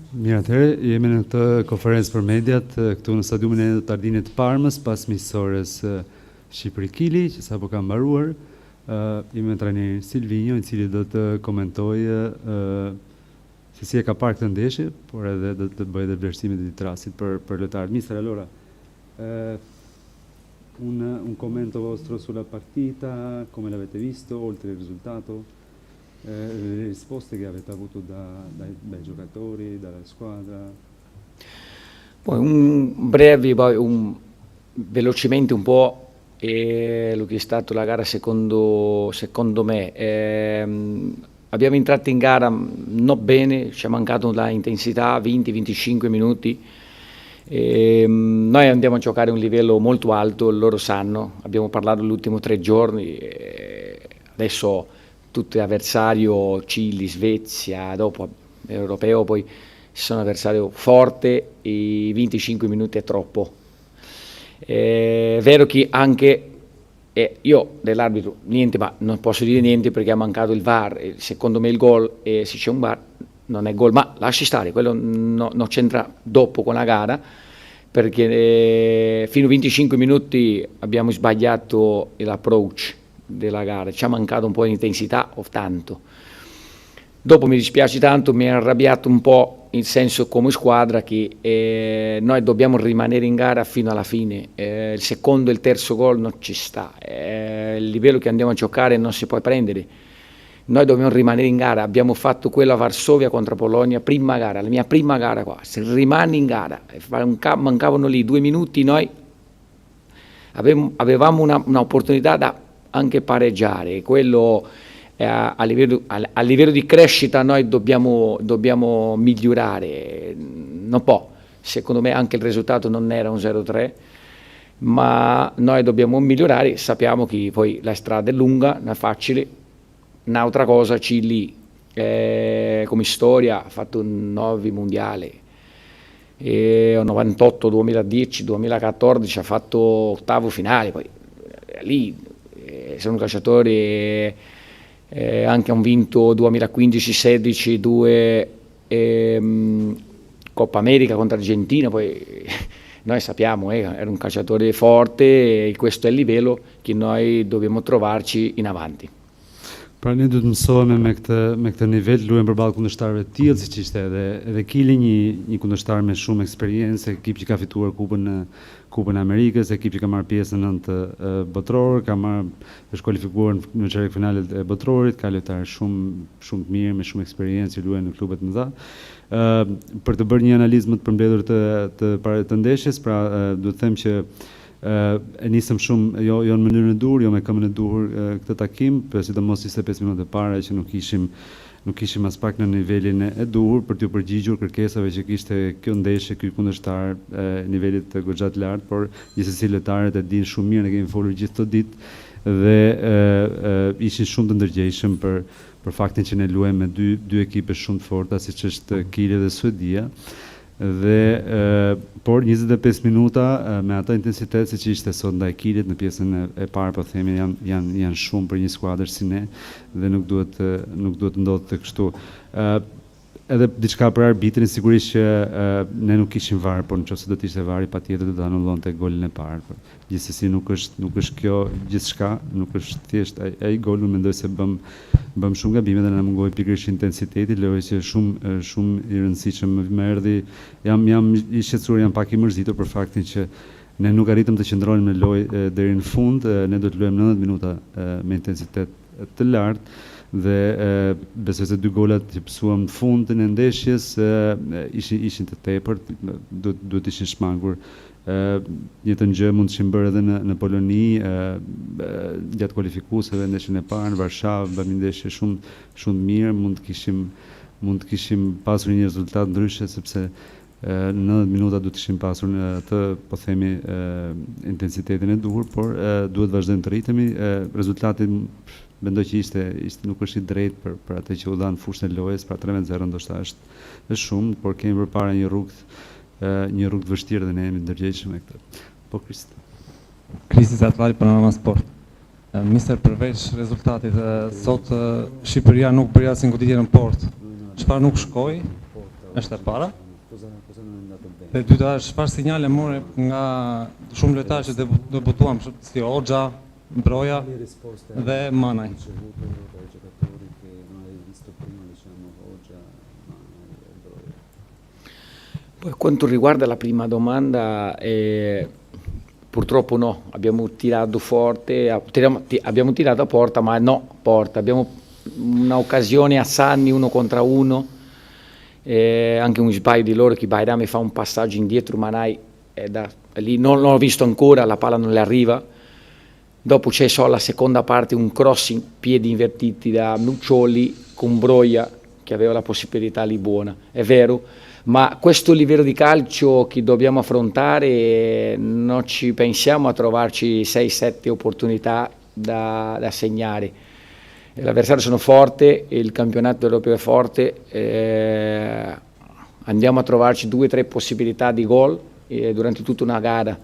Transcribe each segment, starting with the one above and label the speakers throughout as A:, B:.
A: Mirë, atëherë jemi në këtë konferencë për mediat këtu në stadiumin e Tardinit të Parmës pas miqësores Shqipëri-Kili, që sapo ka mbaruar. Jemi me trajnerin Silvinjo, i cili do të komentojë se si e ka parë këtë ndeshje, por edhe do të bëjë edhe vlerësimet e trasit për lojtarët. Mister, allora, un commento vostro sulla partita, come l'avete visto, oltre il risultato, le risposte che avete avuto dai giocatori, dalla squadra.
B: Poi velocemente un po' quello che è stata la gara secondo me. Abbiamo entrato in gara non bene, ci è mancato la intensità, 20-25 minuti. Noi andiamo a giocare a un livello molto alto, loro sanno, abbiamo parlato gli ultimi 3 giorni, adesso tutti avversario, Cile, Svezia, dopo europeo, poi sono avversario forte e 25 minuti è troppo. È vero che anche io dell'arbitro niente, ma non posso dire niente perché ha mancato il VAR, secondo me il gol, e se c'è un VAR non è gol, ma lasci stare, quello non c'entra dopo con la gara, perché fino a 25 minuti abbiamo sbagliato l'approach della gara, ci ha mancato un po' di intensità o tanto. Dopo mi dispiace tanto, mi ha arrabbiato un po' il senso come squadra che noi dobbiamo rimanere in gara fino alla fine, il secondo e il terzo gol non ci sta, il livello che andiamo a giocare non si può prendere, noi dobbiamo rimanere in gara, abbiamo fatto quello a Varsovia contro Polonia, prima gara, la mia prima gara qua, se rimani in gara, mancavano lì 2 minuti, noi avevamo un'opportunità da anche pareggiare, quello a livello di crescita noi dobbiamo migliorare, non può, secondo me anche il risultato non era un 0-3, ma noi dobbiamo migliorare, sappiamo che poi la strada è lunga, non è facile, un'altra cosa Cile come storia ha fatto 9 mondiali, 98, 2010, 2014 ha fatto ottavo finale, poi lì sono calciatori anche hanno vinto 2015-16 2 Coppa America contro Argentina, poi noi sappiamo era un calciatore forte e questo è il livello che noi dobbiamo trovarci in avanti.
A: Pra ne duhet mësohemi me këtë nivel, luajmë përballë kundërshtarëve të tillë, siç ishte edhe Kili, një kundërshtar me shumë eksperiencë, ekip që ka fituar Kupën e Amerikës, ekip që ka marrë pjesë në 9 botror, është kualifikuar në çerek finalet e botrorit, ka lojtarë shumë të mirë me shumë eksperiencë që luajnë në klube të mëdha. Për të bërë një analizë më të përmbledhur të ndeshjes, pra duhet të them që e nisëm shumë jo në mënyrën e duhur, jo me këmbën e duhur këtë takim, sidomos 25 minuta e para që nuk ishim as pak në nivelin e duhur për t'u përgjigjur kërkesave që kishte kjo ndeshje, ky kundërshtar nivelit goxha të lartë, por gjithsesi lojtarët e dinë shumë mirë, ne kemi folur gjithë këtë ditë dhe ishin shumë të ndërgjegjshëm për faktin që ne luajmë me dy ekipe shumë të forta, siç është Kili dhe Suedia. Por 25 minuta me atë intensitet siç ishte sot ndaj Kilit në pjesën e parë, po themi janë shumë për një skuadër si ne dhe nuk duhet të ndodhte kështu. Edhe diçka për arbitrin, sigurisht që ne nuk kishim VAR, por nëse do të ishte VAR-i patjetër do të anullonte golin e parë. Gjithsesi nuk është kjo gjithçka, nuk është thjesht ai gol, unë mendoj se bëm shumë gabime dhe na mungoi pikërisht intensiteti, lojë që shumë i rëndësishëm më erdhi. Jam i shqetësuar, jam pak i mërzitur për faktin që ne nuk arritëm të qëndronim në lojë deri në fund, ne do të luajmë 90 minuta me intensitet të lartë. Dhe besoj se 2 golat që pësuam në fundin e ndeshjes ishin të tepërt, duhet ishin shmangur. Një të gjë mund të ishim bërë edhe në Poloni, gjatë kualifikuesve, ndeshjen e parë në Varshavë, bëmi ndeshje shumë mirë, mund të kishim pasur një rezultat ndryshe, sepse në 90 minuta duhet ishim pasur atë, po themi, intensitetin e duhur, por duhet vazhdojmë të rritemi. Rezultati mendoj që nuk është i drejtë për atë që u dha në fushën e lojës, pra 3-0 ndoshta është shumë, por kemi përpara një rrugë të vështirë dhe ne jemi ndërgjegjshëm me këtë. Po
C: Kristi Zatvali, Panorama Sport. Mister, përveç rezultatit sot Shqipëria nuk bëri asnjë goditje në port. Çfarë nuk shkoi? Është e para. Dhe dyta, çfarë sinjale more nga shumë lojtarë që debutuan, si Hoxha, Broja dhe Manaj?
B: Per quanto riguarda la prima domanda, purtroppo no, abbiamo tirato forte, abbiamo tirato a porta, ma no, porta. Abbiamo un'occasione a Sanni 1-1, anche un sbaglio di loro che Bairam fa un passaggio indietro, Manai lì non l'ho visto ancora, la palla non le arriva. Dopo c'è solo la seconda parte, un crossing, piedi invertiti da Nuccioli con Broja che aveva la possibilità lì buona, è vero, ma questo livello di calcio che dobbiamo affrontare non ci pensiamo a trovarci 6-7 opportunità da segnare. L'avversario sono forte, il campionato europeo è forte, andiamo a trovarci 2-3 possibilità di gol durante tutta una gara.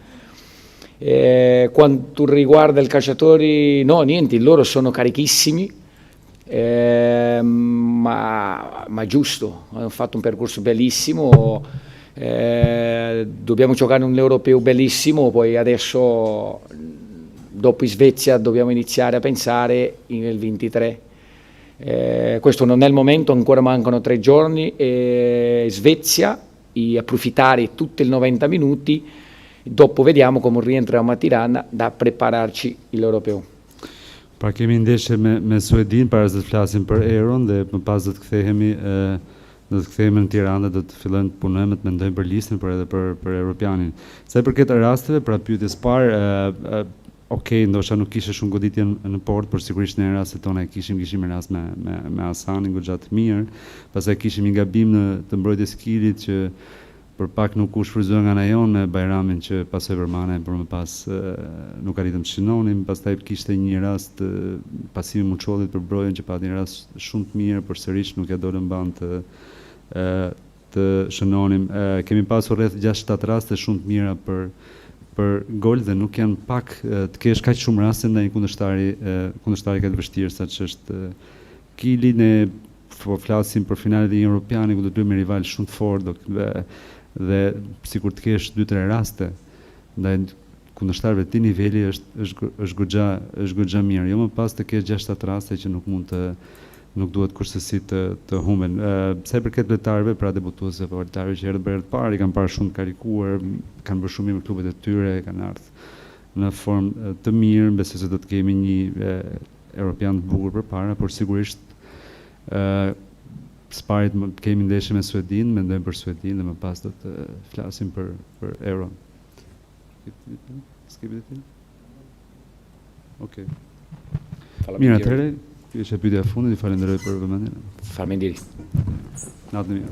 B: Quanto riguarda i calciatori, no, niente, loro sono carichissimi, ma giusto, hanno fatto un percorso bellissimo, dobbiamo giocare un europeo bellissimo, poi adesso dopo in Svezia dobbiamo iniziare a pensare nel 23. Questo non è il momento, ancora mancano 3 giorni, Svezia, e approfittare tutti i 90 minuti, dopo vediamo come rientriamo a Tirana da prepararci l'Europeo.
A: Pra kemi ndeshje me Suedin para se të flasim për Euron dhe më pas do të kthehemi në Tiranë dhe do të fillojmë të punojmë, të mendojmë për listën, por edhe për Europianin. Sa i përket rasteve, pra pyetjes parë, okej, ndoshta nuk kishte shumë goditje në port, por sigurisht në rastet tona kishim rast me Hasanin goxha të mirë. Pastaj kishim një gabim të mbrojtjes Kilit që për pak nuk u shfryzua nga Najon me Bajramin që pasoi për Manaj, por më pas nuk arritëm të shënonim. Pastaj kishte një rast pasimi Muçollit për Brojën që pati një rast shumë të mirë, por sërish nuk ja dolën ban të shënonim. Kemi pasur rreth 6-7 raste shumë të mira për gol dhe nuk janë pak të kesh kaq shumë raste ndaj kundërshtari ka të vështirë, sa që është Kili. Ne po flasim për finalet e Europianit ku do të luajmë me rival shumë të fortë dhe sikur të kesh 2-3 raste ndaj kundërshtarëve të niveli është goxha mirë. Jo më pas të kesh 6-7 raste që nuk duhet kurse të humben. Sa i përket lojtarëve, pra debutuesve, po lojtarëve që erdhën për herë të parë, i kanë parë shumë të karikuar, kanë bërë shumë mirë me klubet e tyre, kanë ardhur në formë të mirë, besoj se do të kemi një Europian të bukur përpara, por sigurisht sparit kemi ndeshje me Suedin, mendojmë për Suedin dhe më pas do të flasim për Euron. Skipit e ti? Okej. Mirë, atëherë, kjo ishte pyetja e fundit, ju falenderoj për vëmendjen.
B: Faleminderit.
A: Natë mirë.